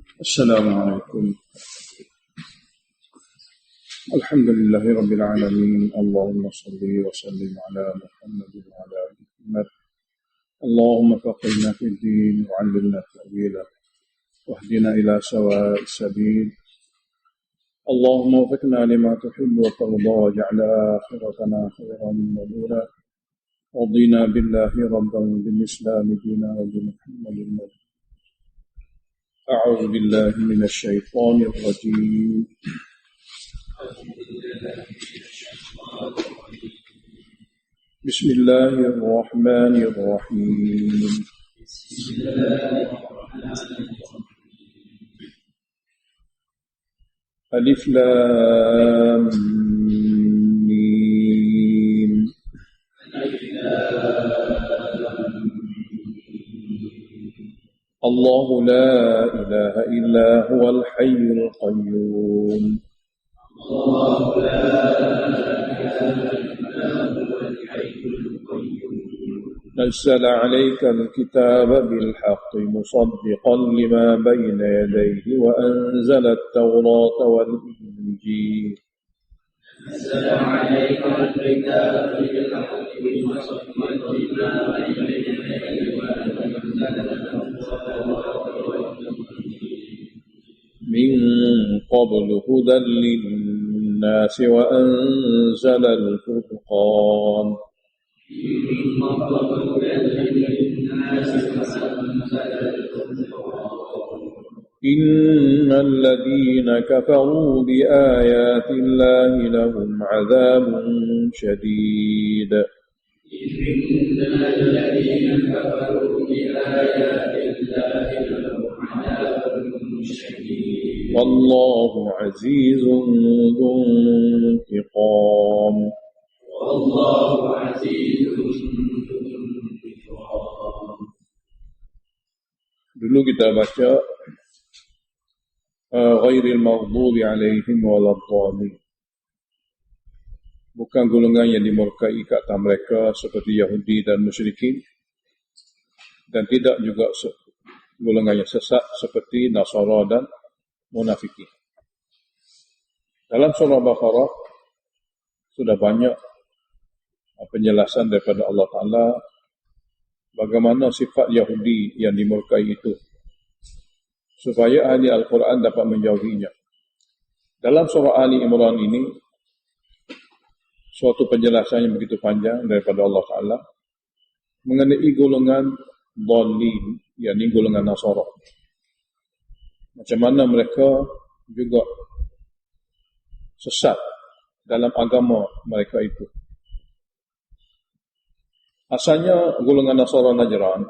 السلام عليكم. الحمد لله رب العالمين. اللهم صل وسلم على محمد وعلى آل محمد. اللهم فقهنا في الدين وعلمنا تأويله واهدنا إلى سواء السبيل. اللهم وفقنا لما تحب وترضى واجعل آخرتنا خيرا ونورا. رضينا بالله ربا بالإسلام دينا وبمحمد نبيا. أعوذ بالله من الشيطان الرجيم. بسم الله الرحمن الرحيم. ألف لام ميم. الله لا إله إلا هو الحي القيوم. نزل عليك الكتاب بالحق مصدقا لما بين يديه وأنزل التوراة والإنجيل. نزل عليك الكتاب بالحق مصدقا لما بين يديه وأنزل التوراة والإنجيل من قبل هدى للناس وأنزل الفرقان. إن الذين كفروا بآيات الله لهم عذاب شديد. والله عزيز ذو انتقام. Dulu kita baca ghairil maghdubi alaihim waladdallin. Bukan golongan yang dimurkai ke atas mereka seperti Yahudi dan musyrikin, dan tidak juga golongan yang sesat seperti Nasara dan munafikin. Dalam surah Baqarah sudah banyak penjelasan daripada Allah Ta'ala bagaimana sifat Yahudi yang dimurkai itu, supaya ahli Al-Quran dapat menjauhinya. Dalam surah Ali Imran ini, suatu penjelasan yang begitu panjang daripada Allah Ta'ala mengenai golongan dhalin, yakni golongan Nasara. Macam mana mereka juga sesat dalam agama mereka itu. Asalnya golongan Nasara Najran,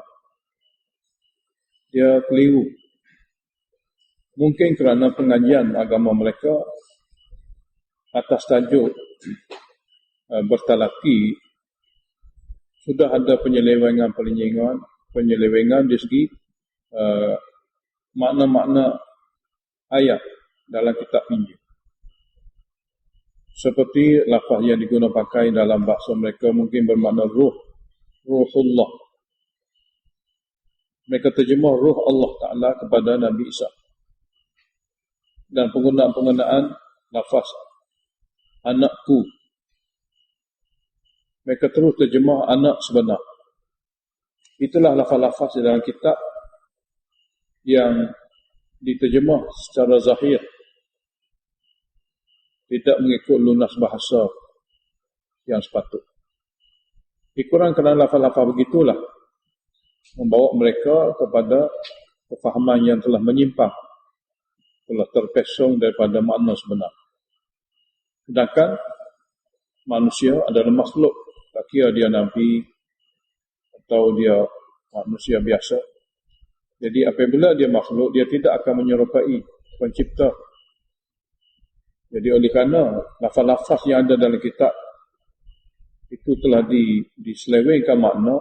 dia keliru. Mungkin kerana pengajian agama mereka atas tajuk bertalaki, sudah ada penyelewengan di segi makna-makna ayat dalam kitab Injil. Seperti lafaz yang digunakan pakai dalam bahasa mereka mungkin bermakna Ruhullah. Mereka terjemah Ruh Allah Ta'ala kepada Nabi Isa. Dan penggunaan lafaz anakku, mereka terus terjemah anak sebenar. Itulah lafaz-lafaz dalam kitab yang diterjemah secara zahir, tidak mengikut lunas bahasa yang sepatut. Kurang kerana lafaz-lafaz begitulah membawa mereka kepada kefahaman yang telah menyimpang, telah terpesong daripada makna sebenar. Sedangkan manusia adalah makhluk, tak kira dia Nabi atau dia manusia biasa. Jadi apabila dia makhluk, dia tidak akan menyerupai pencipta. Jadi oleh kerana lafaz-lafaz yang ada dalam kitab itu telah diselewengkan makna,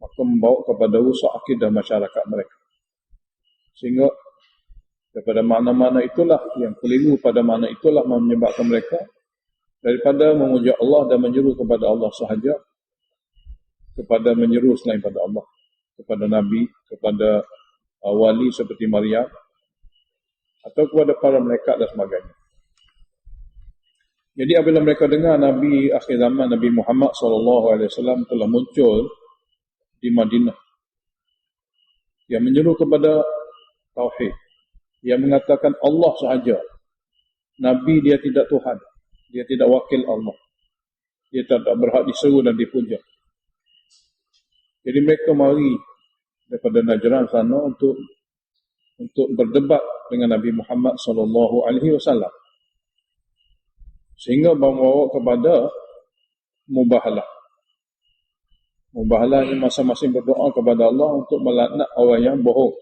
maka membawa kepada rusak akidah masyarakat mereka. Sehingga daripada makna-makna itulah yang keliru, pada makna itulah menyebabkan mereka daripada memuja Allah dan menyeru kepada Allah sahaja, kepada menyeru selain pada Allah, kepada Nabi, kepada wali seperti Maryam, atau kepada para malaikat dan sebagainya. Jadi apabila mereka dengar Nabi akhir zaman, Nabi Muhammad SAW telah muncul di Madinah, yang menyeru kepada tauhid, yang mengatakan Allah sahaja, Nabi dia tidak Tuhan, dia tidak wakil Allah, dia tidak berhak diseru dan dipuja. Jadi mereka mari daripada Najran sana untuk berdebat dengan Nabi Muhammad SAW, sehingga membawa kepada mubahalah. Mubahalah ini masing-masing berdoa kepada Allah untuk melaknat orang yang bohong,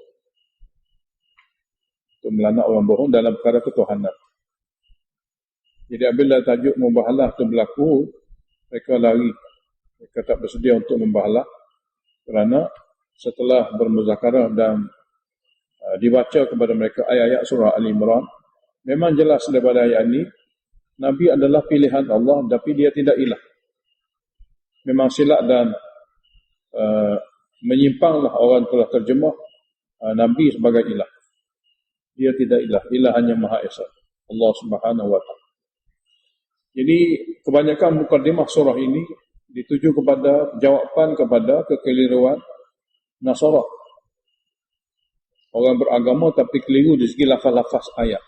untuk melaknat orang bohong dalam perkara ketuhanan. Jadi apabila tajuk mubahalah itu berlaku, mereka lari, mereka tak bersedia untuk membahalah, kerana setelah bermuzakarah dan dibaca kepada mereka ayat-ayat surah Al-Imran, memang jelas daripada ayat ini Nabi adalah pilihan Allah, tapi dia tidak ilah. Memang silap dan menyimpanglah orang telah terjemah Nabi sebagai ilah. Dia tidak ilah, ilah hanya Maha Esa, Allah Subhanahu wa Ta'ala. Jadi kebanyakan mukadimah surah ini dituju kepada jawapan kepada kekeliruan Nasara, orang beragama tapi keliru di segi lafaz-lafaz ayat.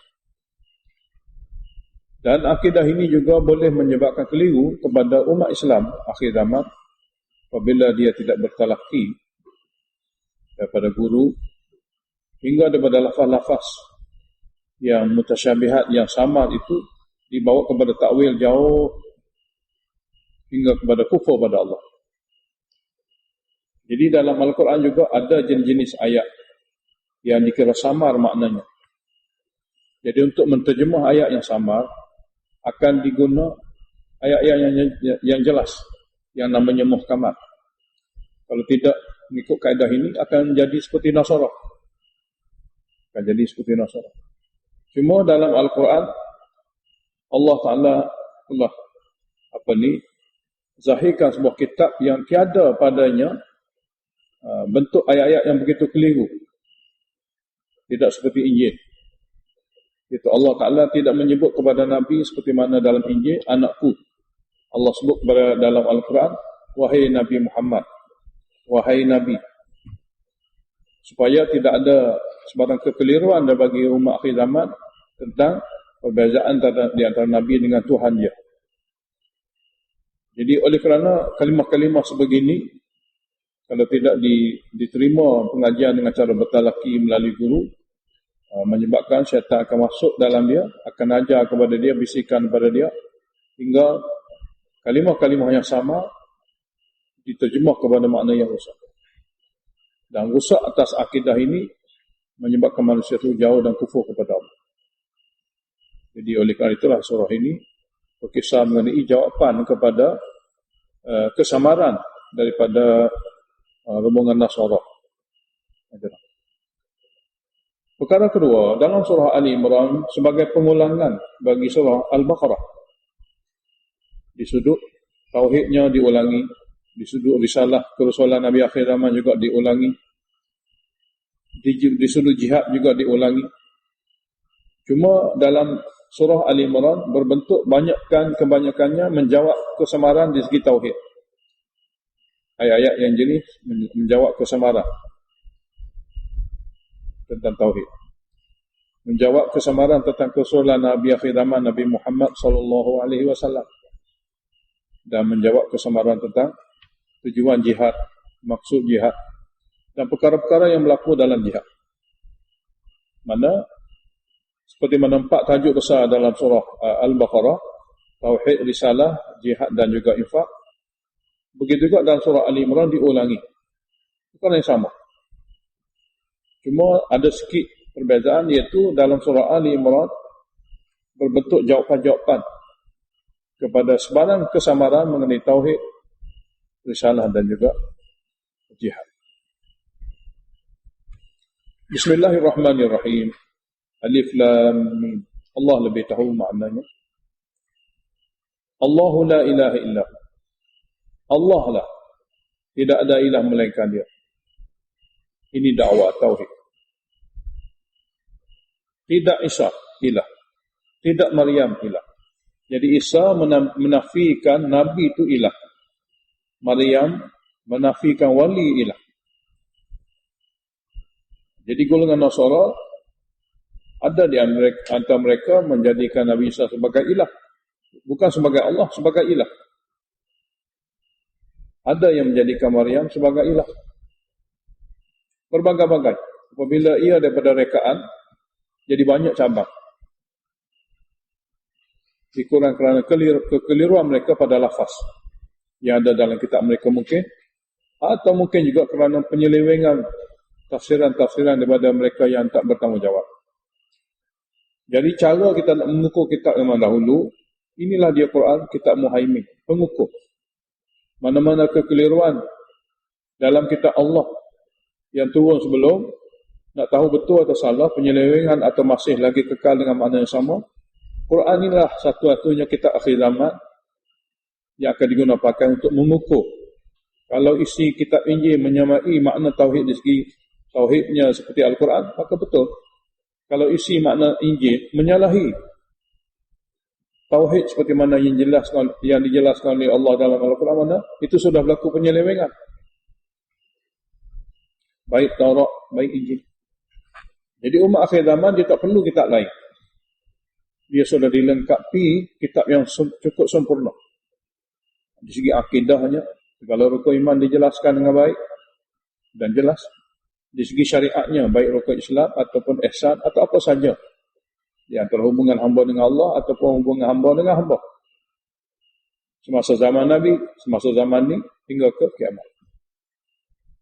Dan akidah ini juga boleh menyebabkan keliru kepada umat Islam akhir zaman apabila dia tidak bertalaki daripada guru, hingga daripada lafaz-lafaz yang mutasyabihat, yang samar itu dibawa kepada takwil jauh hingga kepada kufur pada Allah. Jadi dalam Al-Quran juga ada jenis-jenis ayat yang dikira samar maknanya. Jadi untuk menterjemah ayat yang samar akan diguna ayat-ayat yang jelas, yang namanya muhkamat. Kalau tidak mengikut kaedah ini akan jadi seperti Nasara. Akan jadi seperti Nasara. Cuma dalam Al-Quran Allah Ta'ala telah zahirkan sebuah kitab yang tiada padanya bentuk ayat-ayat yang begitu keliru. Tidak seperti Injil. Itu Allah Ta'ala tidak menyebut kepada Nabi seperti mana dalam Injil, anakku. Allah sebut kepada dalam Al-Quran, wahai Nabi Muhammad, wahai Nabi. Supaya tidak ada sebarang kekeliruan bagi umat akhir zaman tentang perbezaan di antara Nabi dengan Tuhan dia. Jadi oleh kerana kalimah-kalimah sebegini, kalau tidak diterima pengajian dengan cara bertalaki melalui guru, menyebabkan syaitan akan masuk dalam dia, akan ajar kepada dia, bisikan kepada dia, hingga kalimah-kalimah yang sama diterjemah kepada makna yang rusak. Dan rusak atas akidah ini menyebabkan manusia itu jauh dan kufur kepada Allah. Jadi oleh kerana itulah surah ini berkisah mengenai jawapan kepada kesamaran daripada rombongan Nasara. Perkara kedua, dalam surah Ali Imran sebagai pengulangan bagi surah Al-Baqarah. Di sudut tauhidnya diulangi, di sudut risalah kerasulan Nabi akhir zaman juga diulangi, di sudut jihad juga diulangi. Cuma dalam surah Ali Imran berbentuk kebanyakannya menjawab kesamaran di segi tauhid. Ayat-ayat yang jenis menjawab kesamaran tentang tauhid, menjawab kesamaran tentang kerasulan Nabi akhir zaman Nabi Muhammad SAW, dan menjawab kesamaran tentang tujuan jihad, maksud jihad, dan perkara-perkara yang berlaku dalam jihad. Mana seperti menampak tajuk besar dalam surah Al-Baqarah, tauhid, risalah, jihad dan juga infak. Begitu juga dalam surah Ali Imran diulangi. Bukan yang sama. Cuma ada sikit perbezaan, iaitu dalam surah Ali Imran berbentuk jawapan-jawapan kepada sebarang kesamaran mengenai tauhid, risalah dan juga jihad. Bismillahirrahmanirrahim. Alif Lam Mim. Allah lebih tahu maknanya. Allahu la ilaha illa hu. Allah lah, tidak ada ilah melainkan dia. Ini dakwah tauhid. tidak Isa ilah, tidak Maryam ilah. Jadi Isa menafikan Nabi itu ilah, Maryam menafikan wali ilah. Jadi golongan Nasara ada di antara mereka menjadikan Nabi Isa sebagai ilah, bukan sebagai Allah, sebagai ilah. Ada yang menjadikan Maryam sebagai ilah. Berbagai-bagai. Apabila ia daripada rekaan, jadi banyak cabang. Dikurang kerana kekeliruan mereka pada lafaz yang ada dalam kitab mereka mungkin, atau mungkin juga kerana penyelewengan tafsiran-tafsiran daripada mereka yang tak bertanggungjawab. Jadi cara kita nak mengukur kitab yang dahulu, inilah dia Quran, kitab Muhaimin, pengukur. Mana-mana kekeliruan dalam kitab Allah yang turun sebelum, nak tahu betul atau salah, penyelewengan atau masih lagi kekal dengan makna yang sama, Quran inilah satu-satunya kitab akhir zaman yang akan digunakan untuk mengukur. Kalau isi kitab Injil menyamai makna tauhid di segi tauhidnya seperti Al-Quran, maka betul. Kalau isi makna Injil menyalahi tauhid seperti mana yang dijelaskan oleh Allah dalam Al-Quran, mana itu sudah berlaku penyelewengan. Baik Taurat, baik Injil. Jadi umat akhir zaman dia tak perlu kitab lain. Dia sudah dilengkapi kitab yang cukup sempurna. Di segi akidahnya, segala rukun iman dijelaskan dengan baik dan jelas. Di segi syariatnya, baik rukun Islam ataupun ihsan atau apa saja, di antara hubungan hamba dengan Allah ataupun hubungan hamba dengan hamba, semasa zaman Nabi, semasa zaman ni hingga ke kiamat.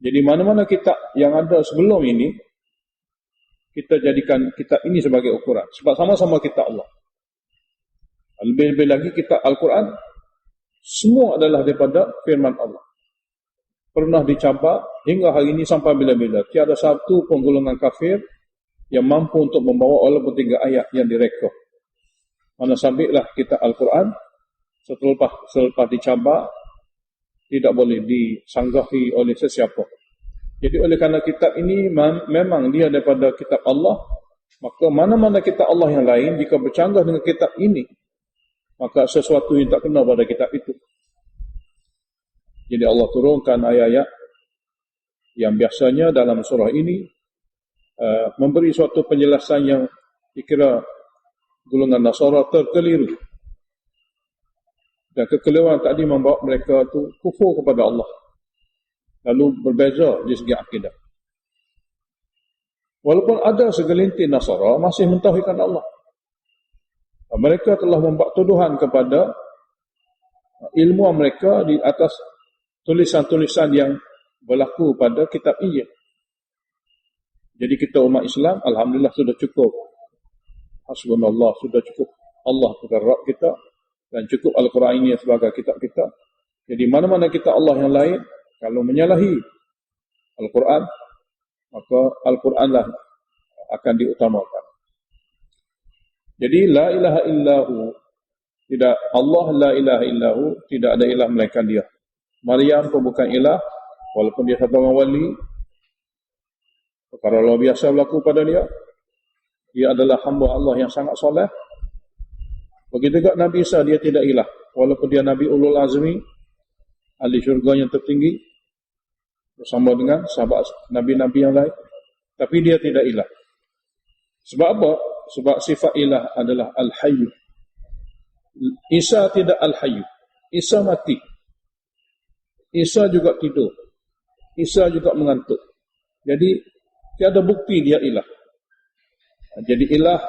Jadi mana-mana kitab yang ada sebelum ini, kita jadikan kitab ini sebagai ukuran, sebab sama-sama kitab Allah. Lebih-lebih lagi kitab Al-Quran, semua adalah daripada firman Allah. Pernah dicabar hingga hari ini sampai bila-bila. Tiada satu pun golongan kafir yang mampu untuk membawa walaupun 3 ayat yang direka. Mana sabitlah kitab Al-Quran, selepas dicabar, tidak boleh disanggahi oleh sesiapa. Jadi oleh kerana kitab ini memang dia daripada kitab Allah, maka mana-mana kitab Allah yang lain, jika bercanggah dengan kitab ini, maka sesuatu yang tak kena pada kitab itu. Jadi Allah turunkan ayat-ayat yang biasanya dalam surah ini memberi suatu penjelasan yang dikira golongan Nasara terkeliru. Dan kekeliruan tadi membawa mereka itu kufur kepada Allah. Lalu berbeza di segi akidah. Walaupun ada segelintir Nasara masih mentauhidkan Allah. Mereka telah membuat tuduhan kepada ilmuwan mereka di atas tulisan-tulisan yang berlaku pada kitab Injil. Jadi kita umat Islam, alhamdulillah sudah cukup. Hasbunallah, sudah cukup. Allah bukan Rabb kita, dan cukup Al-Quran ini sebagai kitab kita. Jadi mana-mana kitab Allah yang lain, kalau menyalahi Al-Quran, maka Al-Quranlah akan diutamakan. Jadi la ilaha illahu, tidak Allah la ilaha illahu, tidak ada ilah melainkan dia. Maryam pun bukan ilah, walaupun dia satu orang wali, perkara luar biasa berlaku pada dia. Dia adalah hamba Allah yang sangat soleh. Begitu juga Nabi Isa, dia tidak ilah, walaupun dia Nabi Ulul Azmi, ahli syurga yang tertinggi, bersama dengan sahabat Nabi-Nabi yang lain, tapi dia tidak ilah. Sebab apa? Sebab sifat ilah adalah Al-Hayyu. Isa tidak Al-Hayyu. Isa mati. Isa juga tidur. Isa juga mengantuk. Jadi tiada bukti dia ilah. Jadi ilah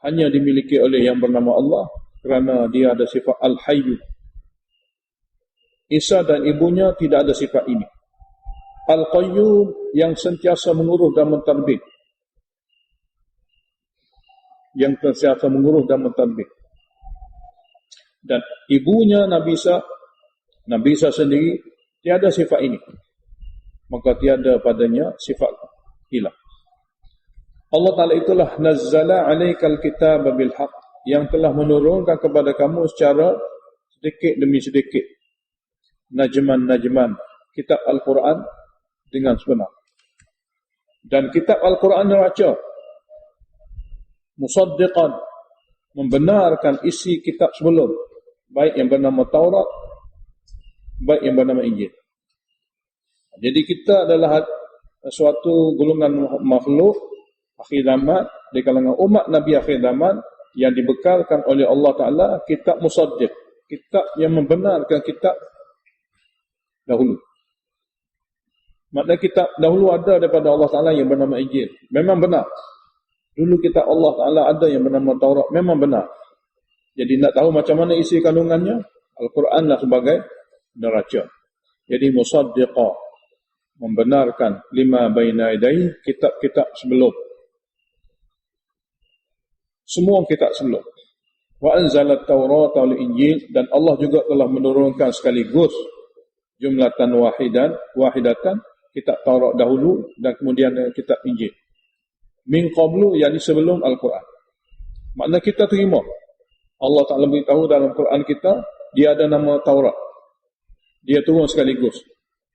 hanya dimiliki oleh yang bernama Allah kerana dia ada sifat Al-Hayyu. Isa dan ibunya tidak ada sifat ini. Al-Qayyum yang sentiasa mengurus dan mentadbir. Yang sentiasa mengurus dan mentadbir. Dan ibunya Nabi Isa sendiri tiada sifat ini. Maka tiada padanya sifat ilah. Allah Ta'ala itulah nazzala alaikal kitaba bil haqq, yang telah menurunkan kepada kamu secara sedikit demi sedikit najman kitab Al-Quran dengan sebenar. Dan kitab Al-Quran neraca musaddiqan, membenarkan isi kitab sebelum, baik yang bernama Taurat, baik yang bernama Injil. Jadi kita adalah suatu golongan makhluk akhir zaman, di kalangan umat Nabi akhir zaman, yang dibekalkan oleh Allah Ta'ala kitab musaddiq, kitab yang membenarkan kitab dahulu. Maknanya kitab dahulu ada daripada Allah Ta'ala yang bernama Injil, memang benar. Dulu kitab Allah Ta'ala ada yang bernama Taurat, memang benar. Jadi nak tahu macam mana isi kandungannya, Al-Quran lah sebagai neraca. Jadi musaddiqa, membenarkan lima baina yadayhi, kitab-kitab sebelum. Semua kitab sebelum. Wa anzalat Taurat wal Injil, dan Allah juga telah menurunkan sekaligus jumlatan wahidatan, kitab Taurat dahulu dan kemudian kitab Injil. Min qablu, yakni sebelum Al-Quran. Makna kita terima. Allah Ta'ala beritahu dalam Quran kita, dia ada nama Taurat. Dia turun sekaligus.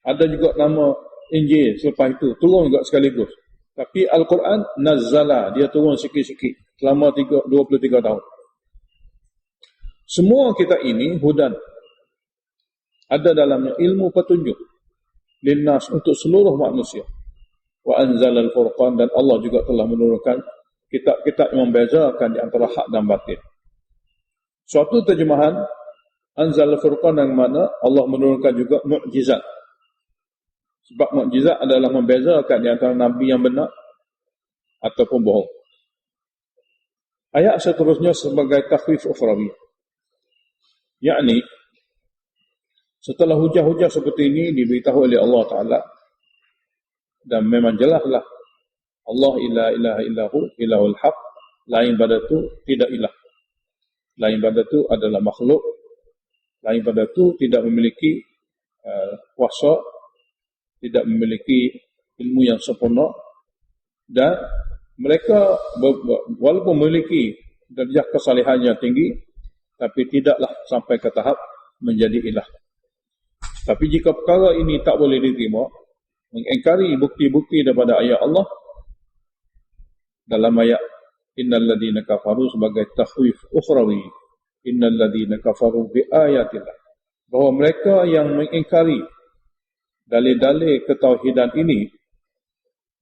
Ada juga nama Injil selepas itu, turun juga sekaligus. Tapi Al-Quran nazzala, dia turun sikit-sikit selama 23 tahun. Semua kita ini hudan, ada dalamnya ilmu petunjuk linnas, untuk seluruh manusia. Wa anzalal furqan, dan Allah juga telah menurunkan kitab-kitab yang membezakan di antara hak dan batil. Suatu terjemahan anzalal furqan yang mana Allah menurunkan juga mukjizat. Sebab mukjizat adalah membezakan di antara nabi yang benar ataupun bohong. Ayat seterusnya sebagai takhwif ukhrawi, yakni setelah hujah-hujah seperti ini diberitahu oleh Allah Ta'ala, dan memang jelaslah Allah ilaha illahu ilahul haq, lain pada itu tidak ilah, lain pada itu adalah makhluk, lain pada itu tidak memiliki kuasa, tidak memiliki ilmu yang sempurna, dan mereka walaupun memiliki darjah kesalihan yang tinggi, tapi tidaklah sampai ke tahap menjadi ilah. Tapi jika perkara ini tak boleh diterima, mengingkari bukti-bukti daripada ayat Allah, dalam ayat innal ladina kafaru sebagai takhwif ukhrawi, innal ladina kafaru bi ayatillah, bahawa mereka yang mengingkari dalil-dalil ketauhidan ini,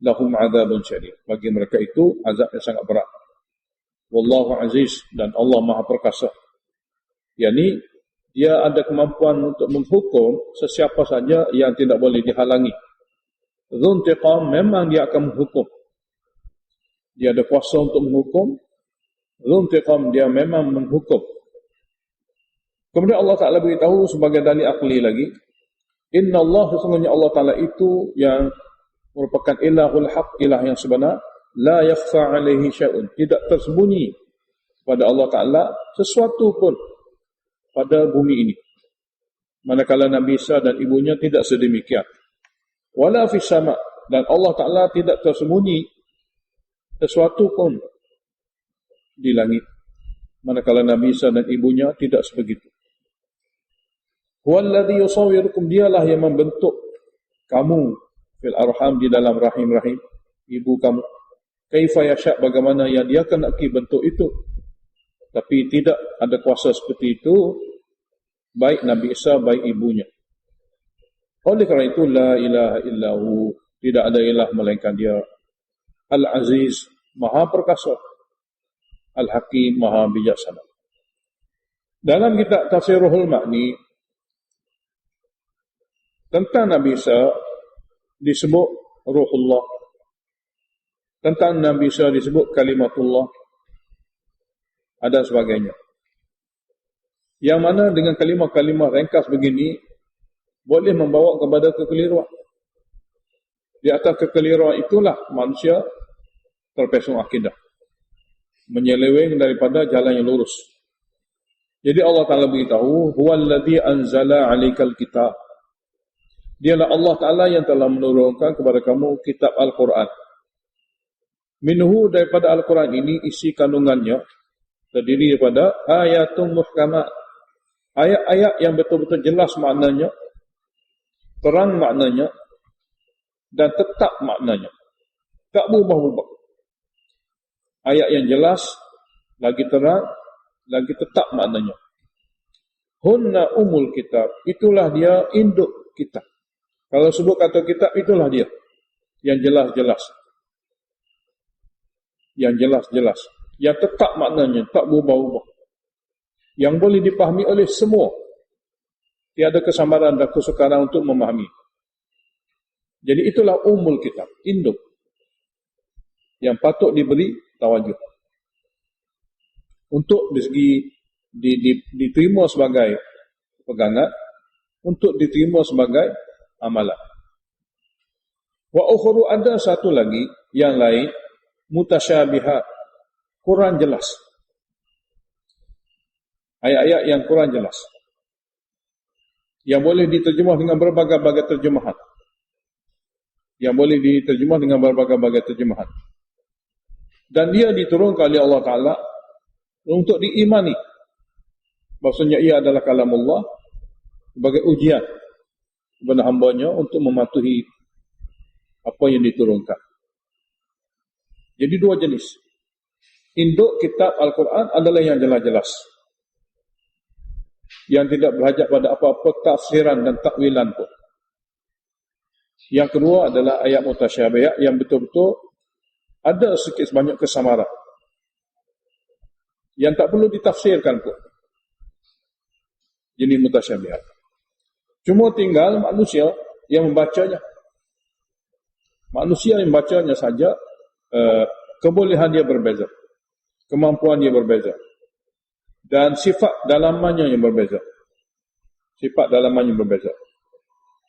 lahum azabun syadid, bagi mereka itu azab yang sangat berat. Wallahu aziz, dan Allah Maha Perkasa, yakni dia ada kemampuan untuk menghukum sesiapa saja yang tidak boleh dihalangi. Dzuntiqam, memang dia akan menghukum, dia ada kuasa untuk menghukum. Dzuntiqam, dia memang menghukum. Kemudian Allah Ta'ala beritahu sebagai dalil akli lagi, inna Allah, sesungguhnya Allah Ta'ala itu yang merupakan ilahul haq, ilah yang sebenar, la yakhfa alaihi syai'un, tidak tersembunyi pada Allah Ta'ala sesuatu pun pada bumi ini, manakala Nabi Isa dan ibunya tidak sedemikian. Wala fis sama', dan Allah Ta'ala tidak tersembunyi sesuatu pun di langit, manakala Nabi Isa dan ibunya tidak sebegitu. Huwallazi yusawwirukum, dialah yang membentuk kamu fil arham, di dalam rahim-rahim ibu kamu, kaifa yasha', bagaimana yang dia kehendaki bentuk itu. Tapi tidak ada kuasa seperti itu baik Nabi Isa baik ibunya. Oleh kerana itu la ilaha illahu, tidak ada ilah melainkan dia, Al-Aziz, Maha Perkasa, Al-Hakim, Maha Bijaksana. Dalam kitab Tafsirul Ma'ni tentang Nabi Isa disebut Ruhullah, tentang Nabi Isa disebut Kalimatullah, ada sebagainya. Yang mana dengan kalimah-kalimah ringkas begini boleh membawa kepada kekeliruan. Di atas kekeliruan itulah manusia terpesong akidah, menyeleweng daripada jalan yang lurus. Jadi Allah Ta'ala beritahu, huwallazi anzala 'alaikal kitab, dialah Allah Ta'ala yang telah menurunkan kepada kamu kitab Al-Quran. Minhu, daripada Al-Quran ini isi kandungannya terdiri daripada ayatun muhkamat, ayat-ayat yang betul-betul jelas maknanya, terang maknanya, dan tetap maknanya, tak berubah-ubah. ayat yang jelas, lagi terang, lagi tetap maknanya. Hunna umul kitab, itulah dia induk kitab. Kalau sebut kata kitab, itulah dia yang jelas-jelas, yang jelas-jelas, yang tetap maknanya, tak berubah-ubah, yang boleh dipahami oleh semua, tiada kesamaran dan kesukaran untuk memahami. Jadi itulah umul kitab, induk yang patut diberi tawajuh untuk di segi diterima sebagai pegangan, untuk diterima sebagai amalan. Wa ukhru, ada satu lagi yang lain, mutasyabihat, kurang jelas. Ayat-ayat yang kurang jelas, yang boleh diterjemah dengan berbagai-bagai terjemahan. Yang boleh diterjemah dengan berbagai-bagai terjemahan. Dan dia diturunkan oleh Allah Ta'ala untuk diimani. Maksudnya ia adalah kalamullah sebagai ujian kepada hambanya untuk mematuhi apa yang diturunkan. Jadi dua jenis. Induk kitab Al-Quran adalah yang jelas-jelas, yang tidak berhajat pada apa-apa tafsiran dan takwilan pun. Yang kedua adalah ayat mutasyabihat yang betul-betul ada sedikit sebanyak kesamaran, yang tak perlu ditafsirkan pun. Jadi mutasyabihat. Cuma tinggal manusia yang membacanya. Manusia yang membacanya saja, kebolehan dia berbeza, kemampuan dia berbeza, dan sifat dalamannya yang berbeza. Sifat dalamannya berbeza.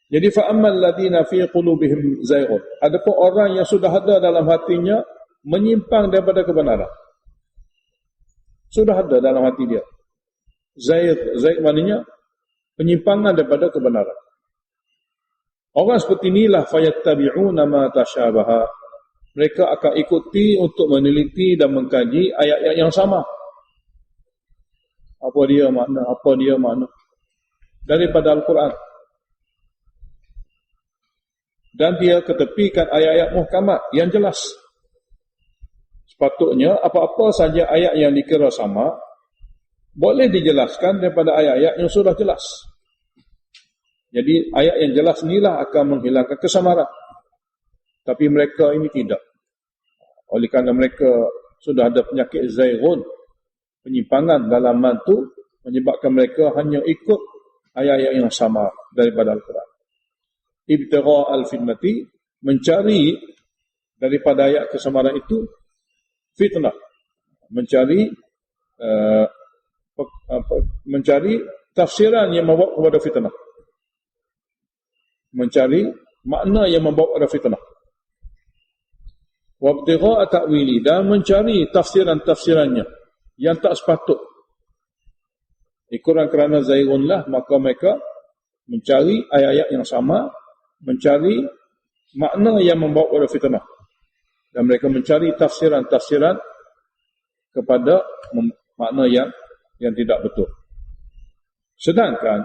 Jadi fa'ammal ladina fi qulubihim zayghun, adapun orang yang sudah ada dalam hatinya menyimpang daripada kebenaran. Sudah ada dalam hati dia. Zaygh maknanya penyimpangan daripada kebenaran. Orang seperti inilah fayattabi'una ma tasyabaha. Mereka akan ikuti untuk meneliti dan mengkaji ayat-ayat yang sama. Apa dia makna daripada Al-Quran. Dan dia ketepikan ayat-ayat muhkamat yang jelas. Sepatutnya apa-apa saja ayat yang dikira sama boleh dijelaskan daripada ayat-ayat yang sudah jelas. Jadi ayat yang jelas inilah akan menghilangkan kesamaran. Tapi mereka ini tidak. Oleh kerana mereka sudah ada penyakit zayghun, penyimpangan dalam mantu, menyebabkan mereka hanya ikut ayat-ayat yang sama daripada Al-Quran. Ibtigha al-fitnati, mencari daripada ayat kesamaran itu fitnah, mencari tafsiran yang membawa kepada fitnah, mencari makna yang membawa kepada fitnah. Wa ibtigha ta'wili, dan mencari tafsiran-tafsirannya yang tak sepatut. Kurang kerana zaighunlah, maka mereka mencari ayat-ayat yang sama, mencari makna yang membawa kepada fitnah, dan mereka mencari tafsiran-tafsiran kepada makna yang tidak betul. Sedangkan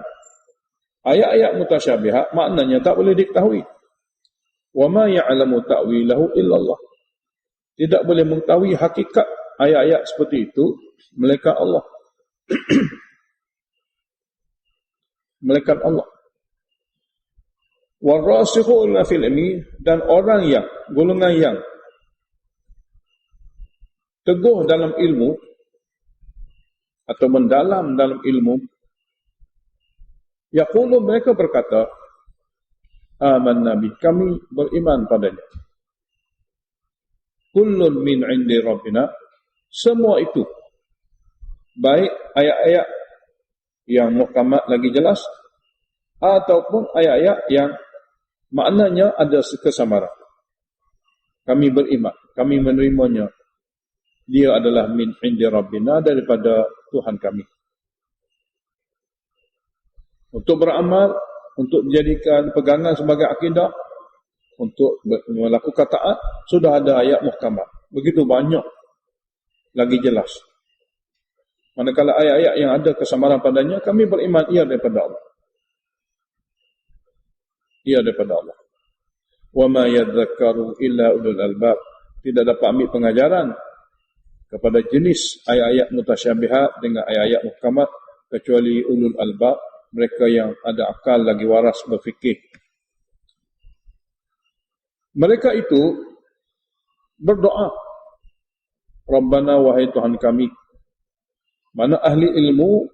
ayat-ayat mutasyabihat maknanya tak boleh diketahui. Wa ma ya'lamu ta'wilahu illallah. Tidak boleh mengetahui hakikat ayat-ayat seperti itu melainkan Allah. Melainkan Allah. Warasikhuna fil ilmi, dan orang yang, golongan yang teguh dalam ilmu atau mendalam dalam ilmu, yaqulu, mereka berkata, amanna bi, kami beriman padanya. Kullun min indi rabbina, semua itu, baik ayat-ayat yang muhkamat lagi jelas ataupun ayat-ayat yang maknanya ada kesamaran, kami beriman, kami menerimanya. Dia adalah min indi rabbina, daripada Tuhan kami. Untuk beramal, untuk dijadikan pegangan sebagai akidah, untuk melakukan taat, sudah ada ayat muhkamat. Begitu banyak, lagi jelas. Manakala ayat-ayat yang ada kesamaran padanya, kami beriman ia daripada Allah. Ia daripada Allah. Wa ma yadzakkaru illa ulul albab. Tidak dapat ambil pengajaran kepada jenis ayat-ayat mutasyabihat dengan ayat-ayat muhkamat kecuali ulul albab, mereka yang ada akal lagi waras berfikir. Mereka itu berdoa, Rabbana wahai Tuhan kami. Mana ahli ilmu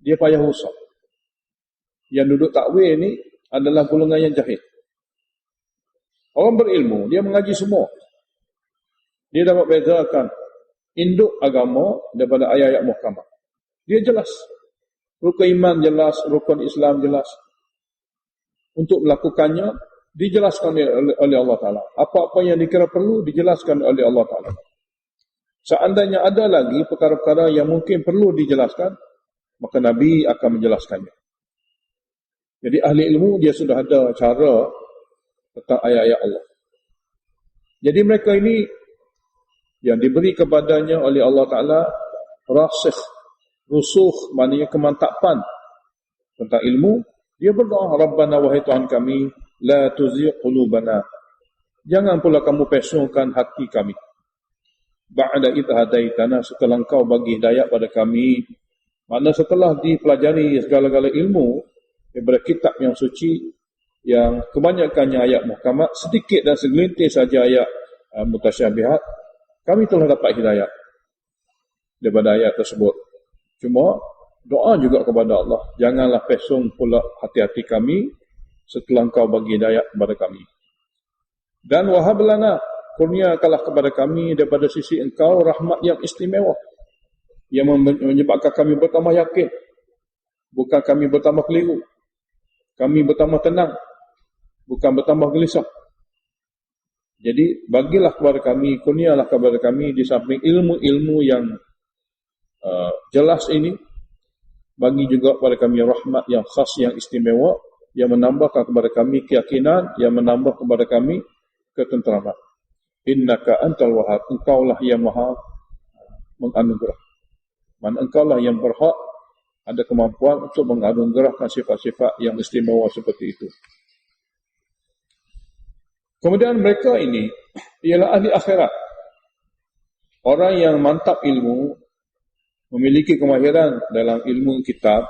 dia payah usah. Yang duduk takwil ni adalah golongan yang jahil. Orang berilmu, dia mengaji semua. Dia dapat bezakan induk agama daripada ayat-ayat muhkamah. Dia jelas. Rukun iman jelas, rukun Islam jelas. Untuk melakukannya, dijelaskan oleh Allah Ta'ala. Apa-apa yang dikira perlu, dijelaskan oleh Allah Ta'ala. Seandainya ada lagi perkara-perkara yang mungkin perlu dijelaskan, maka Nabi akan menjelaskannya. Jadi ahli ilmu dia sudah ada cara tentang ayat-ayat Allah. Jadi mereka ini yang diberi kepadanya oleh Allah Ta'ala rasikh, rusuh, maknanya kemantapan tentang ilmu. Dia berdoa, Rabbana wahai Tuhan kami, la tuzigh qulubana. Jangan pula kamu pesongkan hati kami. Ba'da idh hadaitana, setelah engkau bagi hidayah pada kami. Mana setelah dipelajari segala-gala ilmu daripada kitab yang suci, yang kebanyakannya ayat muhkamat, sedikit dan segelintir saja ayat mutasyabihat, kami telah dapat hidayah daripada ayat tersebut. Cuma doa juga kepada Allah, janganlah pesong pula hati-hati kami setelah engkau bagi hidayah kepada kami. Dan wahab lana, kurniakanlah kepada kami daripada sisi engkau rahmat yang istimewa, yang menyebabkan kami bertambah yakin, bukan kami bertambah keliru. Kami bertambah tenang, bukan bertambah gelisah. Jadi bagilah kepada kami, kurnialah kepada kami di samping ilmu-ilmu yang jelas ini, bagi juga kepada kami rahmat yang khas, yang istimewa, yang menambahkan kepada kami keyakinan, yang menambah kepada kami ketenteraman. Innaka antal wahhab, engkaulah yang maha menganugerah. Man, engkaulah yang berhak, ada kemampuan untuk menganugerahkan sifat-sifat yang istimewa seperti itu. Kemudian mereka ini ialah ahli akhirat. Orang yang mantap ilmu, memiliki kemahiran dalam ilmu kitab,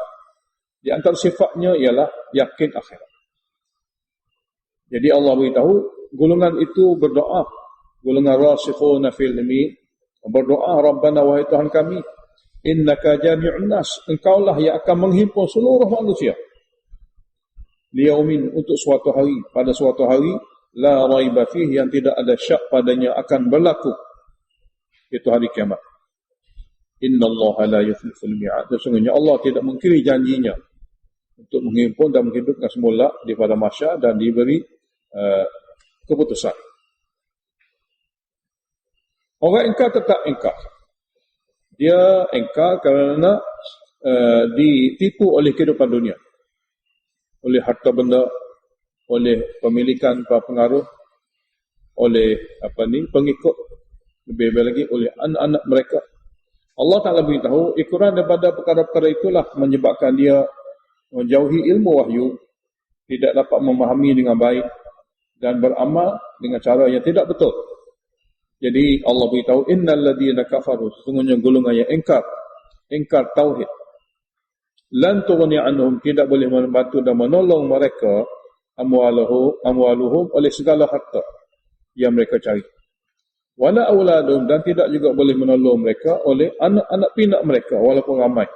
di antara sifatnya ialah yakin akhirat. Jadi Allah beritahu, golongan itu berdoa, golongan rasikhuna fil ilmi berdoa, Rabbana wahai Tuhan kami, innaka jami'un nas, engkaulah yang akan menghimpun seluruh manusia liyaumin, untuk suatu hari, pada suatu hari la raiba fihi, yang tidak ada syak padanya akan berlaku, itu hari kiamat. Innallaha la yukhliful mi'ad, sesungguhnya Allah tidak mengkiri janjinya untuk menghimpun dan menghidupkan semula di pada mahsyar dan diberi keputusan. Orang engkar tetap engkar. Dia engkar kerana ditipu oleh kehidupan dunia, oleh harta benda, oleh pemilikan pengaruh, oleh pengikut, lebih lagi oleh anak-anak mereka. Allah Ta'ala beritahu, ikuran daripada perkara-perkara itulah menyebabkan dia menjauhi ilmu wahyu, tidak dapat memahami dengan baik dan beramal dengan cara yang tidak betul. Jadi Allah beritahu, innal ladzina kafaru, sesungguhnya golongan yang ingkar tauhid, lan tughni anhum, tidak boleh membantu dan menolong mereka amwaluhum, oleh segala harta yang mereka cari, wala auladum, dan tidak juga boleh menolong mereka oleh anak-anak pinak mereka walaupun ramai,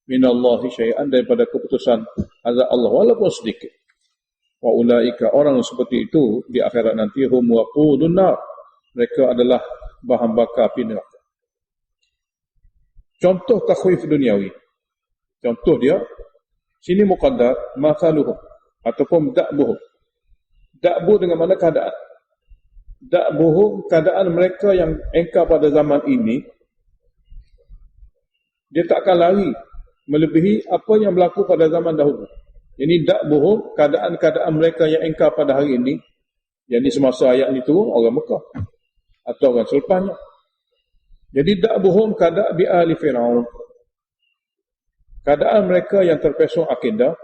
minallahi syai'an, daripada keputusan azab Allah walaupun sedikit. Wa ulaika, orang seperti itu di akhirat nanti, hum waqudun nar, mereka adalah bahan bakar api neraka. Contoh takhwif duniawi, contoh dia sini muqaddar masaluhum ataupun da'buhum. Da'bu dengan mana keadaan? Da'buhum, keadaan mereka yang engkar pada zaman ini, dia tak akan lari melebihi apa yang berlaku pada zaman dahulu. Ini da'buhum, keadaan-keadaan mereka yang engkar pada hari ini, yang di semasa ayat ini turun, orang Mekah atau orang selepasnya. Jadi da'buhum kada' bi ahli Fir'aun, keadaan mereka yang terpesong akidah,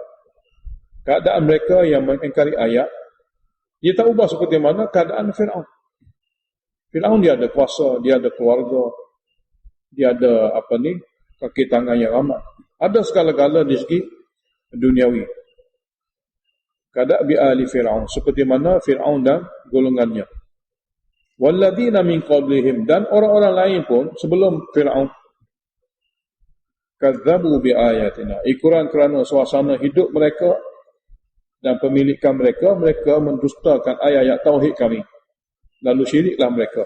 keadaan mereka yang mengingkari ayat, dia tak ubah seperti mana keadaan Fir'aun. Fir'aun dia ada kuasa, dia ada keluarga, dia ada kaki tangan yang ramai. Ada segala-gala di segi duniawi. Kada bi ali Fir'aun, seperti mana Fir'aun dan golongannya. Walladzina min qablihim, dan orang-orang lain pun sebelum Fir'aun, kadzabu bi ayatina, ikuran kerana suasana hidup mereka dan pemilikan mereka, mereka mendustakan ayat-ayat tauhid kami. Lalu syiriklah mereka.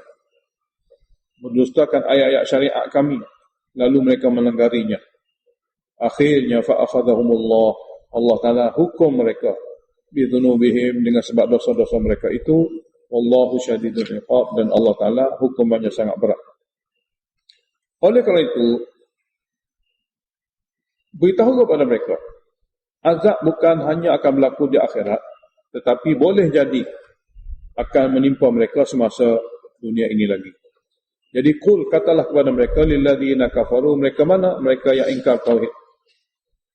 Mendustakan ayat-ayat syariat kami, lalu mereka melenggarinya. Akhirnya fa'akhadhahumullah, Allah Ta'ala hukum mereka bidhunubihim, dengan sebab dosa-dosa mereka itu. Wallahu syadidul iqab, dan Allah Ta'ala hukumannya sangat berat. Oleh kerana itu, beritahu kepada mereka, azab bukan hanya akan berlaku di akhirat, tetapi boleh jadi akan menimpa mereka semasa dunia ini lagi. Jadi qul, katalah kepada mereka, lilladzina kafaru, mereka mana? Mereka yang ingkar tauhid.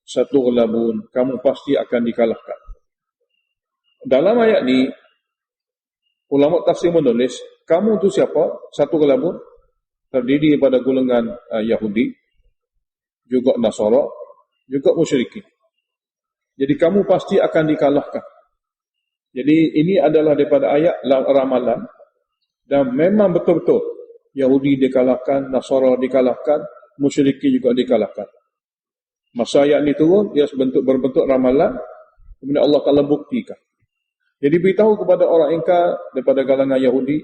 Satughlabun, kamu pasti akan dikalahkan. Dalam ayat ni, ulama tafsir menulis, kamu tu siapa? Satughlabun terdiri daripada golongan Yahudi, juga Nasara, juga musyrikin. Jadi kamu pasti akan dikalahkan. Jadi ini adalah daripada ayat ramalan, dan memang betul-betul Yahudi dikalahkan, Nasara dikalahkan, musyrikin juga dikalahkan. Masa ayat ini turun, dia berbentuk ramalan, kemudian Allah Ta'ala buktikan. Jadi beritahu kepada orang ingkar daripada kalangan Yahudi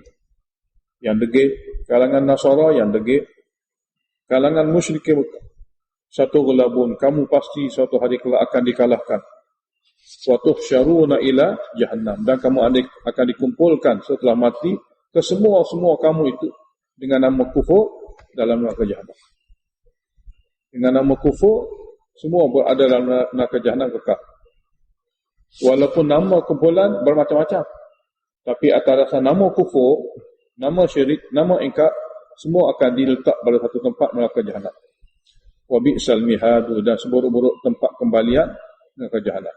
yang degil, kalangan Nasara yang degil, kalangan musyrikin, satughlabun, kamu pasti suatu hari kelak akan dikalahkan. Wa tuhsyaruna ila jahannam, dan kamu akan dikumpulkan setelah mati ke semua kamu itu dengan nama kufur dalam neraka jahannam. Dengan nama kufur, semua berada dalam neraka jahannam kekal. Walaupun nama kumpulan bermacam-macam, tapi atas dasar nama kufur, nama syirik, nama ingkar, semua akan diletak pada satu tempat, neraka jahannam. Wa bi'sal mihadu, dan seburuk-buruk tempat kembalian neraka jahannam.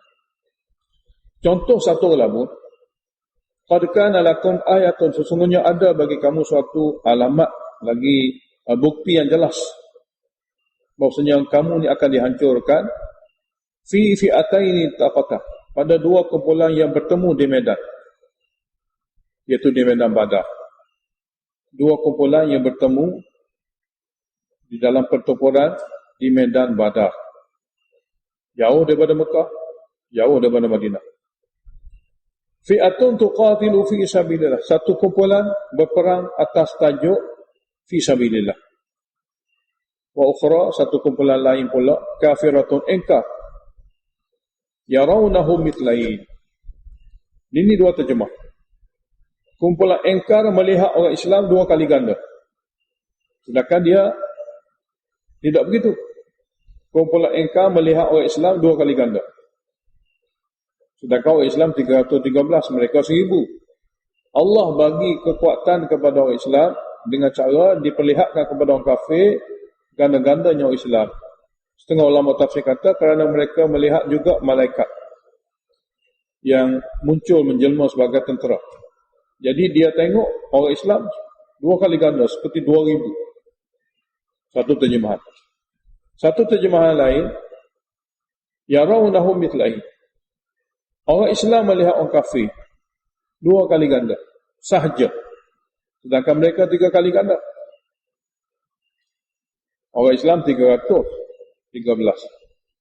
Contoh satughlabun, qad kana lakum ayatun, sesungguhnya ada bagi kamu suatu alamat, lagi bukti yang jelas bahwasanya kamu ni akan dihancurkan fi fi'ataini taqata, pada dua kumpulan yang bertemu di medan, iaitu di medan Badar. Dua kumpulan yang bertemu di dalam pertempuran di medan Badar, jauh daripada Mekah, jauh daripada Madinah. Fi'atun tuqatilu fi sabilillah, satu kumpulan berperang atas tajuk fi sabilillah. Wa ukhra, satu kumpulan lain pula, kafiratun ingkar, yarawnahum mitlain. Ini dua terjemah. Kumpulan ingkar melihat orang Islam dua kali ganda, sedangkan dia tidak begitu. Kumpulan ingkar melihat orang Islam dua kali ganda, sedangkan orang Islam 313, mereka 1000. Allah bagi kekuatan kepada orang Islam dengan cara diperlihatkan kepada orang kafir ganda-gandanya orang Islam. Setengah ulama tafsir kata kerana mereka melihat juga malaikat yang muncul menjelma sebagai tentera. Jadi dia tengok orang Islam dua kali ganda, seperti 2000. Satu terjemahan. Satu terjemahan lain, yarawnahum mitlain, orang Islam melihat orang kafir dua kali ganda sahaja, sedangkan mereka 3 kali ganda. Orang Islam 313,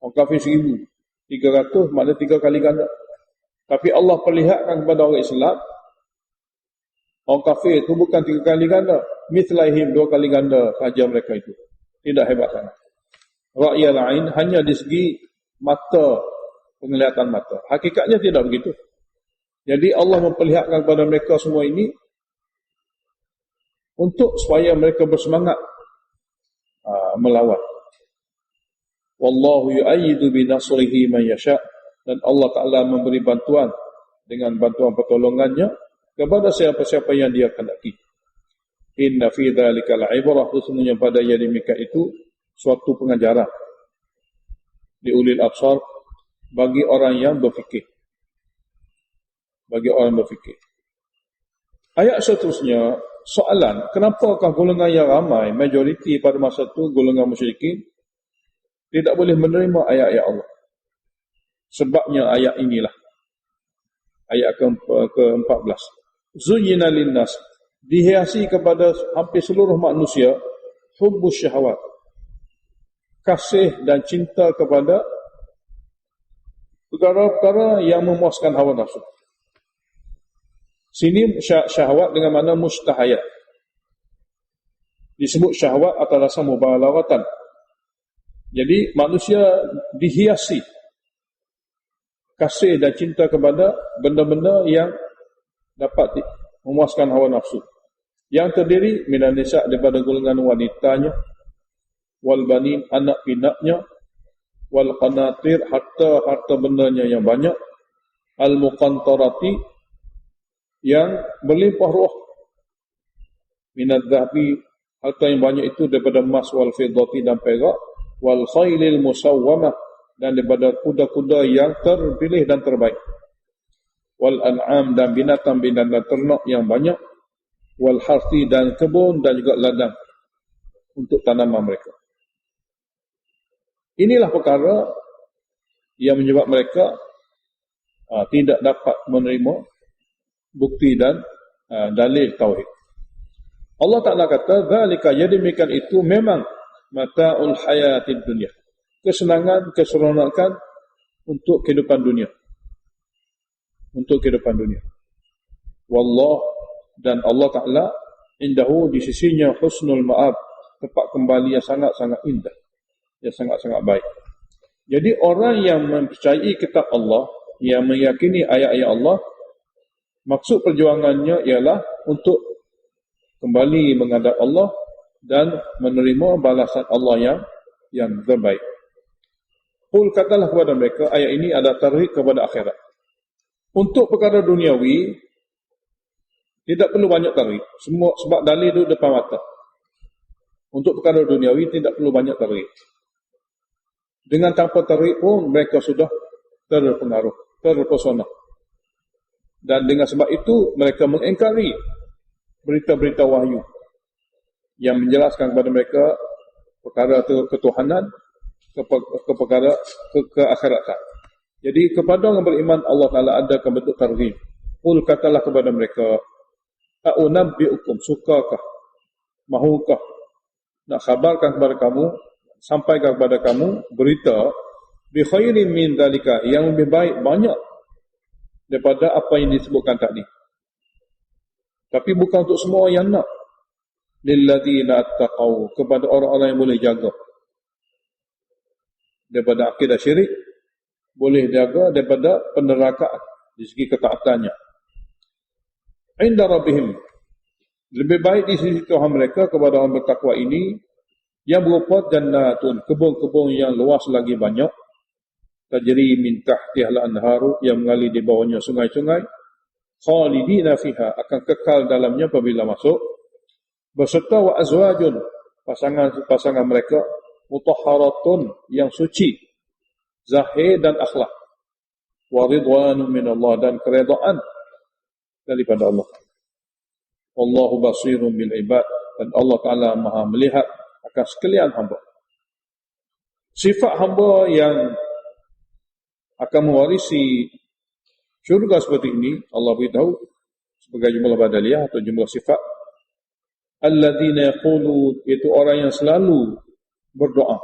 orang kafir 1000. 300 maknanya 3 kali ganda. Tapi Allah perlihatkan kepada orang Islam, orang kafir itu bukan 3 kali ganda, mithlaihim, 2 kali ganda saja mereka itu. Tidak hebat sangat. Ra'yal ain, hanya di segi mata, penglihatan mata. Hakikatnya tidak begitu. Jadi Allah memperlihatkan kepada mereka semua ini untuk supaya mereka bersemangat melawan. Wallahu yu'ayyidu bi nasrihi man yasha, dan Allah Ta'ala memberi bantuan dengan bantuan pertolongannya kepada siapa-siapa yang dia kehendaki. Inna fi dzalika la'ibrah, sesungguhnya pada yang demikian itu suatu pengajaran di ulil absar, bagi orang yang berfikir. Bagi orang berfikir. Ayat seterusnya, soalan, kenapakah golongan yang ramai, majoriti pada masa itu, golongan musyrikin, tidak boleh menerima ayat-ayat Allah? Sebabnya ayat inilah. Ayat ke-14. Zuyyina linnas, dihiasi kepada hampir seluruh manusia, hubbus syahwat, kasih dan cinta kepada perkara-perkara yang memuaskan hawa nafsu. Sini syahwat dengan makna mustahayat. Disebut syahwat atas dasar mubalaghatan. Jadi manusia dihiasi kasih dan cinta kepada benda-benda yang dapat memuaskan hawa nafsu. Yang terdiri minan nisa, daripada golongan wanitanya, wal banin, anak pinaknya, wal qanatir, harta bendanya yang banyak, al muqantarati, yang berlimpah ruah, minad dhahabi, harta yang banyak itu daripada emas, wal fiddati, dan perak, wal khailil musawwamah, dan daripada kuda-kuda yang terpilih dan terbaik, wal an'am, dan binatang-binatang dan ternak yang banyak, wal harthi, dan kebun dan juga ladang untuk tanaman mereka. Inilah perkara yang menyebab mereka tidak dapat menerima bukti dan dalil tauhid. Allah Ta'ala kata, "Dzalika", jadi demikian itu memang mata'ul hayatid dunya, kesenangan, keseronokan untuk kehidupan dunia. Untuk kehidupan dunia. Wallah, dan Allah Ta'ala, indahu, di sisinya, husnul ma'ab, tempat kembali yang sangat-sangat indah, yang sangat-sangat baik. Jadi orang yang mempercayai kitab Allah, yang meyakini ayat-ayat Allah, maksud perjuangannya ialah untuk kembali menghadap Allah dan menerima balasan Allah yang terbaik. Qul, katalah kepada mereka, ayat ini ada tarhib kepada akhirat. Untuk perkara duniawi, tidak perlu banyak tarhib. Semua sebab dalil itu depan mata. Untuk perkara duniawi tidak perlu banyak tarhib. Dengan tanpa tarhib pun mereka sudah terpengaruh, terpesona. Dan dengan sebab itu mereka mengingkari berita-berita wahyu yang menjelaskan kepada mereka perkara ketuhanan, ke perkara keakhiratan. Jadi kepada orang beriman, Allah Ta'ala adakan bentuk targhib. Qul, katalah kepada mereka, a'unabbi'ukum, sukakah, mahukah, nak khabarkan kepada kamu, sampaikan kepada kamu berita bi khairin min dzalika, yang lebih baik banyak daripada apa yang disebutkan tadi. Tapi bukan untuk semua yang nak. Lilladzina attaqau, kepada orang-orang yang boleh jaga daripada akidah syirik, boleh jaga daripada penerakaan di segi ketaatannya. Inda rabbihim, lebih baik di sisi Tuhan mereka kepada orang bertakwa ini, yang berupa jannatun, kebun-kebun yang luas lagi banyak, tajri min tahtihal anharu, yang mengalir di bawahnya sungai-sungai, khalidina fiha, akan kekal dalamnya apabila masuk, beserta wa azwajun, pasangan mereka, mutahharatun, yang suci, zahir dan akhlak, wa ridwanu minallah, dan keredaan daripada Allah. Wallahu basirun bil ibad, dan Allah Ta'ala maha melihat akan sekalian hamba. Sifat hamba yang akan mewarisi syurga seperti ini, Allah beritahu sebagai jumlah badaliyah atau jumlah sifat. Alladzina yaqulu, itu orang yang selalu berdoa,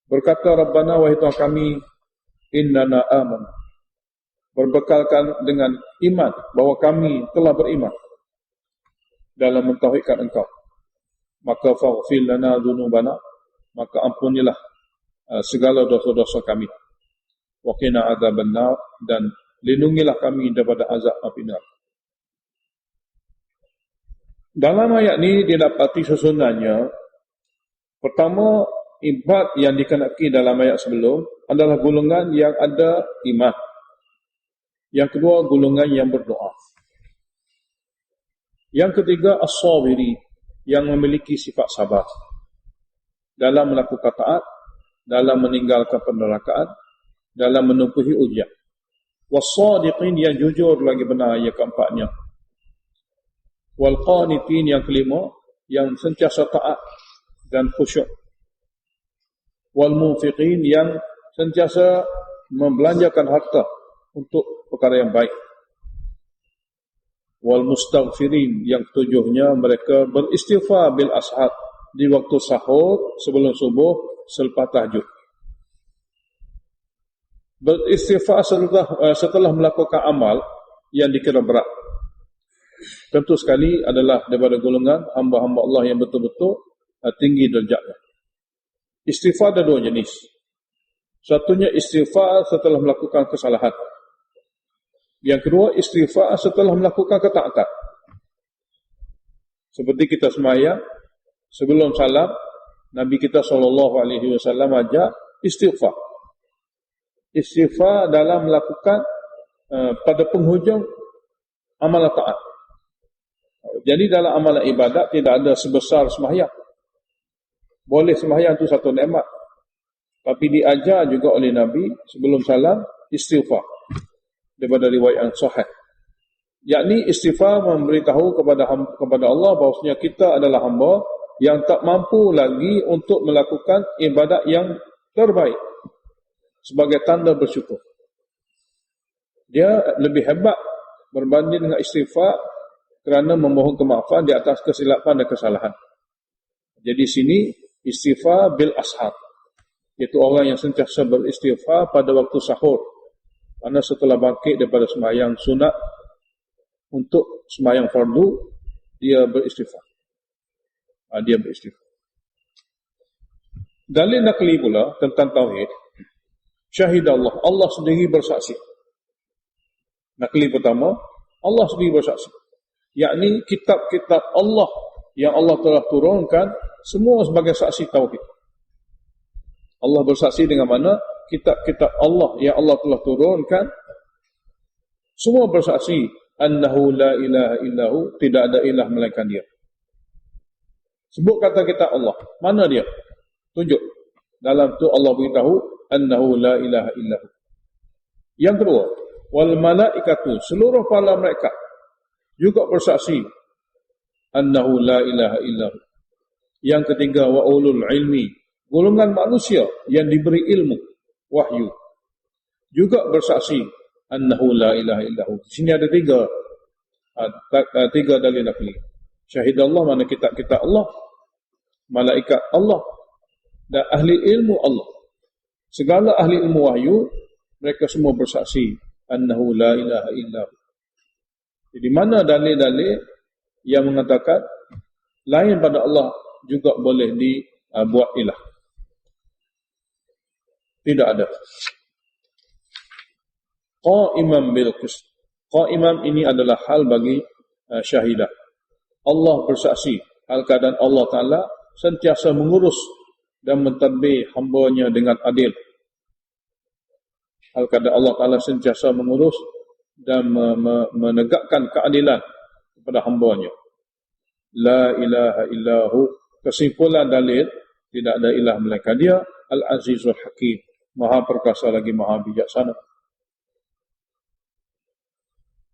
berkata, Rabbana, wahai Tuhan kami, innana aman, berbekalkan dengan iman, bahwa kami telah beriman dalam mentauhidkan Engkau, maka faghfir lana dzunubana, maka ampunilah segala dosa-dosa kami, wa qina adzabannar, dan lindungilah kami daripada azab api neraka. Dalam ayat ini didapati susunannya. Pertama, ibad yang dikenaki dalam ayat sebelum adalah golongan yang ada iman. Yang kedua, golongan yang berdoa. Yang ketiga, as-sabiri, yang memiliki sifat sabar dalam melakukan taat, dalam meninggalkan penderakaan, dalam menempuhi ujian. Was-sadiqin, yang jujur lagi benar, yang keempatnya. Wal qanitin yang kelima, yang sentiasa taat dan khusyuk. Wal munfiqin yang sentiasa membelanjakan harta untuk perkara yang baik. Wal mustaghfirin yang ketujuhnya mereka beristighfar bil ashar, di waktu sahur, sebelum subuh, selepas tahajud. Beristighfar setelah melakukan amal yang dikira berat, tentu sekali adalah daripada golongan hamba-hamba Allah yang betul-betul tinggi derajatnya. Istighfar ada dua jenis. Satunya istighfar setelah melakukan kesalahan. Yang kedua, istighfar setelah melakukan ketaatan. Seperti kita sembahyang, sebelum salam, Nabi kita SAW ajar istighfar. Istighfar dalam melakukan pada penghujung amalan taat. Jadi dalam amalan ibadat tidak ada sebesar sembahyang. Boleh sembahyang itu satu nikmat, tapi diajar juga oleh Nabi sebelum salam istighfar. Daripada riwayat yang sahih, yakni istighfar memberitahu kepada Allah bahawasanya kita adalah hamba yang tak mampu lagi untuk melakukan ibadat yang terbaik, sebagai tanda bersyukur. Dia lebih hebat berbanding dengan istighfar kerana memohon kemaafan di atas kesilapan dan kesalahan. Jadi sini istighfar bil ashar, iaitu orang yang sentiasa beristighfar pada waktu sahur. Karena setelah bangkit daripada sembahyang sunat untuk sembahyang fardu, dia beristighfar. Dia beristighfar. Dalil nakli pula tentang tauhid, syahid Allah, Allah sendiri bersaksi. Nakli pertama, Allah sendiri bersaksi, yakni kitab-kitab Allah yang Allah telah turunkan semua sebagai saksi tauhid. Allah bersaksi dengan mana? Kitab-kitab Allah yang Allah telah turunkan semua bersaksi annahu la ilaha illahu, tidak ada ilah melainkan dia. Sebut kata kitab Allah, mana dia? Tunjuk. Dalam tu Allah beritahu annahu la ilaha illahu. Yang kedua, wal malaikatu, seluruh para malaikat juga bersaksi annahu la ilaha illahu. Yang ketiga, wa ulul ilmi, golongan manusia yang diberi ilmu wahyu juga bersaksi annahu la ilaha illahu. Di sini ada tiga dalil nakli. Syahid Allah, mana kitab-kitab Allah, malaikat Allah, dan ahli ilmu Allah. Segala ahli ilmu wahyu, mereka semua bersaksi annahu la ilaha illahu. Jadi mana dalil-dalil yang mengatakan lain pada Allah juga boleh dibuat ilah? Tidak ada. Qa'iman bil qist. Qa'iman ini adalah hal bagi syahidah. Allah bersaksi, hal keadaan Allah Ta'ala sentiasa mengurus dan mentadbir hamba-Nya dengan adil. Hal keadaan Allah Ta'ala sentiasa mengurus dan menegakkan keadilan kepada hamba-Nya. La ilaha illahu. Kesimpulan dalil, tidak ada ilah melainkan dia. Al-Azizul Hakim, Maha perkasa lagi Maha bijaksana.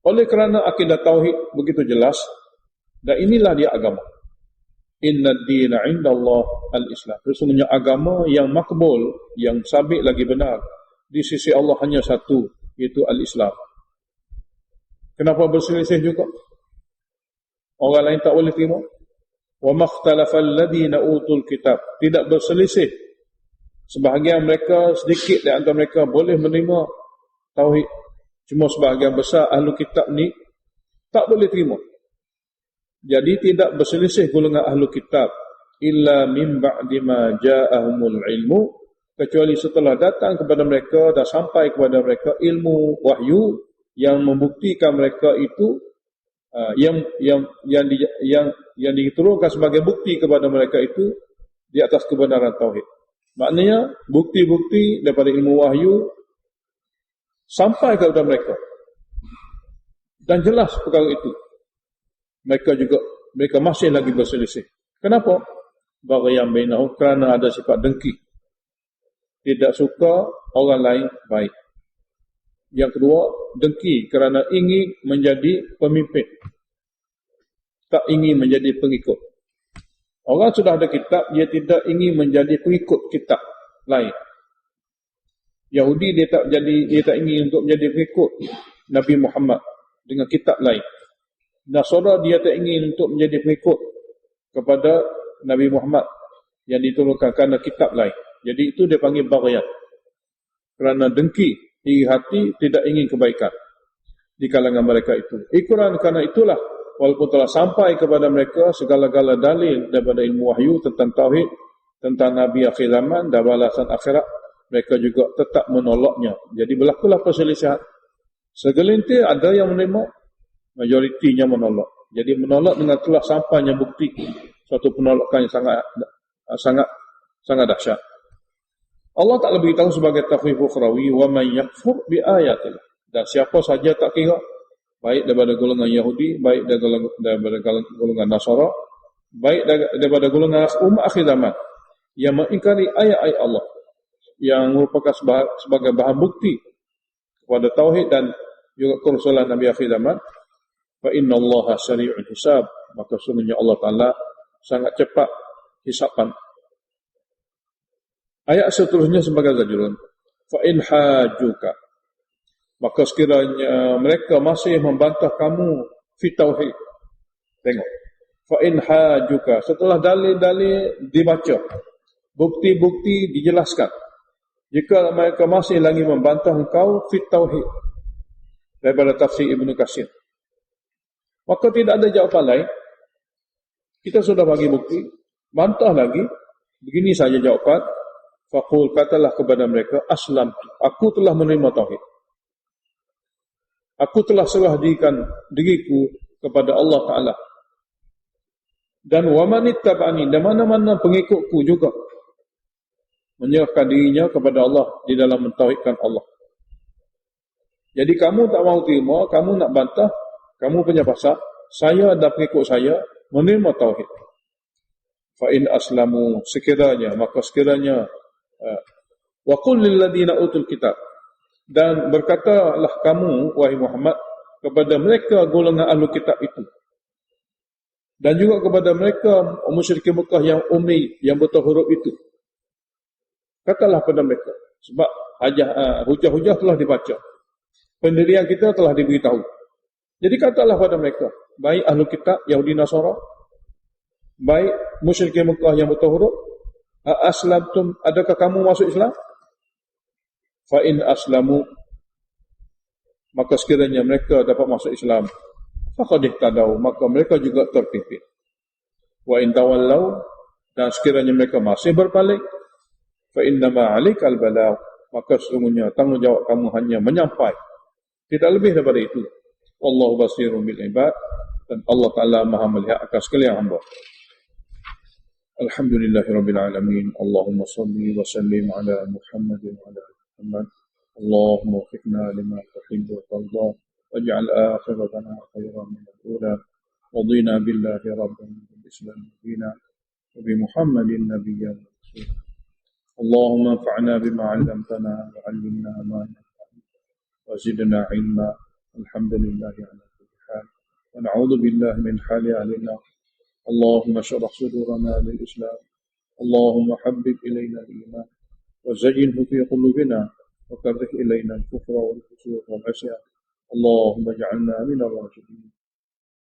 Oleh kerana akidah tauhid begitu jelas, dan inilah dia agama. Inna ad-dina 'inda Allah al-Islam. Sesungguhnya agama yang makbul, yang sabit lagi benar di sisi Allah hanya satu, iaitu al-Islam. Kenapa berselisih juga? Orang lain tak boleh terima. Wa makhtalafa alladhina utul kitab. Tidak berselisih. Sebahagian mereka, sedikit di antara mereka boleh menerima tauhid. Cuma sebahagian besar ahlu kitab ni tak boleh terima. Jadi tidak berselisih golongan ahlu kitab illa min ba'di ma ja'ahumul ilmu, kecuali setelah datang kepada mereka dan sampai kepada mereka ilmu wahyu yang membuktikan mereka itu yang diturunkan sebagai bukti kepada mereka itu di atas kebenaran tauhid. Maknanya bukti-bukti daripada ilmu wahyu sampai kepada mereka dan jelas perkara itu. Mereka masih lagi berselisih. Kenapa? Baghyan bainahum, kerana ada sifat dengki. Tidak suka orang lain baik. Yang kedua, dengki kerana ingin menjadi pemimpin. tak ingin menjadi pengikut. Orang sudah ada kitab, dia tidak ingin menjadi pengikut kitab lain. Yahudi dia tak ingin untuk menjadi pengikut Nabi Muhammad dengan kitab lain. Nasara dia tak ingin untuk menjadi pengikut kepada Nabi Muhammad yang diturunkan kerana kitab lain. Jadi itu dia panggil baghyat. Kerana dengki, iri hati, tidak ingin kebaikan di kalangan mereka itu. Kerana itulah, walaupun telah sampai kepada mereka segala-gala dalil daripada ilmu wahyu tentang tauhid, tentang Nabi akhir zaman dan balasan akhirat, mereka juga tetap menolaknya. Jadi berlakulah perselisihan. Segelintir ada yang menerima, majoritinya menolak. Jadi menolak dengan telah sampainya bukti, suatu penolakan yang sangat dahsyat. Allah Ta'ala beritahu sebagai takhwif ukhrawi, wa man yakfur bi ayatillah. Dan siapa saja tak kira, baik daripada golongan Yahudi, baik daripada golongan Nasara, baik daripada golongan umat akhir zaman, yang mengingkari ayat-ayat Allah, yang merupakan sebagai bahan bukti kepada tauhid dan juga kerasulan Nabi akhir zaman, fa inna Allaha sari'ul hisab, maka sungguhnya Allah Ta'ala sangat cepat hisapan. Ayat seterusnya sebagai zajrun, fa in hajuka, maka sekiranya mereka masih membantah kamu fi tauhid. Tengok, fa in hajuka, setelah dalil-dalil dibaca, bukti-bukti dijelaskan, jika mereka masih lagi membantah engkau fi tauhid, daripada tafsir Ibnu Katsir, maka tidak ada jawapan lain. Kita sudah bagi bukti, bantah lagi, begini saja jawapan. Faqul, katalah kepada mereka, aslam, aku telah menerima tauhid. Aku telah serahkan diriku kepada Allah Ta'ala. Dan wamanittaba'ani, dan mana-mana pengikutku juga menyerahkan dirinya kepada Allah di dalam mentauhidkan Allah. Jadi kamu tak mahu terima, kamu nak bantah, kamu punya pasal, saya dan pengikut saya menerima tauhid. Fa in aslamu, sekiranya wa qul lil ladina utul kitab, dan berkatalah kamu wahai Muhammad kepada mereka golongan ahli kitab itu, dan juga kepada mereka musyrikin Mekah yang ummi, yang buta huruf itu, katalah pada mereka, sebab hujah-hujah telah dibaca, pendirian kita telah diberitahu. Jadi katalah pada mereka, baik ahli kitab Yahudi Nasara, baik musyrikin Mekah yang buta huruf, aslamtum, adakah kamu masuk Islam? Fa in aslamu, maka sekiranya mereka dapat masuk Islam, faqad ihtadaw, maka mereka juga terpimpin. Wa in tawallau, dan sekiranya mereka masih berpaling, fa innama 'alaikal balagh, maka sesungguhnya tanggungjawab kamu hanya menyampai, tidak lebih daripada itu. Wallahu basirun bil ibad, dan Allah Ta'ala Maha melihat akan sekalian hamba. Alhamdulillahirabbil alamin. Allahumma shalli wa sallim ala Muhammadin wa ala Muhammad. Allahumma waffiqna lima tuhibbu wa tarda, waj'al akhiratana khairan min al-ula, wadina billahi rabban bil islam dina, wa bi Muhammadin nabiyyan rasula. Allahumma anfa'na bima 'allamtana wa 'allimna ma yanfa'una wa zidna 'ilma. Alhamdulillahi ala kulli hal, wa na'udzu billahi min hali ahlina. اللهم اشرح صدورنا للإسلام، اللهم حبب إلينا الإيمان وزينه في قلوبنا وكره إلينا الكفر والفسوق والعصيان، اللهم اجعلنا من الراشدين.